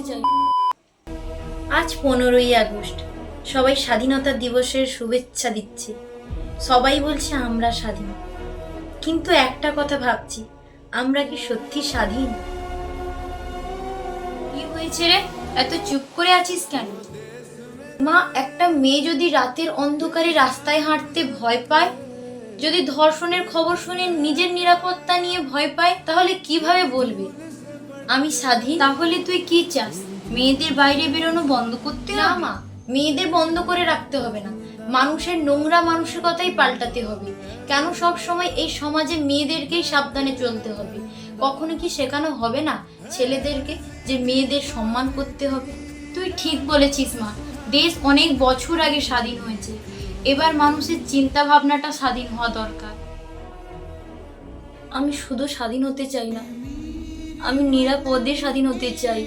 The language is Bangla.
চাই। আজ 15ই আগস্ট, সবাই স্বাধীনতা দিবসের শুভেচ্ছা দিচ্ছে, সবাই বলছে আমরা স্বাধীন। কিন্তু একটা কথা ভাবছি, আমরা কি সত্যি স্বাধীন? কি হয়েছে রে, এত চুপ করে আছিস কেন? মা, একটা মেয়ে যদি রাতের অন্ধকারে রাস্তায় হাঁটতে ভয় পায়, যদি ধর্ষণের খবর শুনে নিজের নিরাপত্তা নিয়ে ভয় পায়, তাহলে কিভাবে বলবে আমি স্বাধীন? তাহলে তুই কি চাস, মেয়েদের বাইরে বেরোনো বন্ধ করতে? না মা, মেয়েদের বন্ধ করে রাখতে হবে না, মানুষের নোংরা মানসিকতাই পাল্টাতে হবে। কেন সব সময় এই সমাজে মেয়েদেরকেই সাবধানে চলতে হবে? কখনো কি শেখানো হবে না ছেলেদেরকে যে মেয়েদের সম্মান করতে হবে? তুই ঠিক বলেছিস মা, দেশ অনেক বছর আগে স্বাধীন হয়েছে, এবার মানুষের চিন্তা ভাবনাটা স্বাধীন হওয়া দরকার। আমি শুধু স্বাধীন হতে চাই না, আমি নিরাপদে স্বাধীন হতে চাই।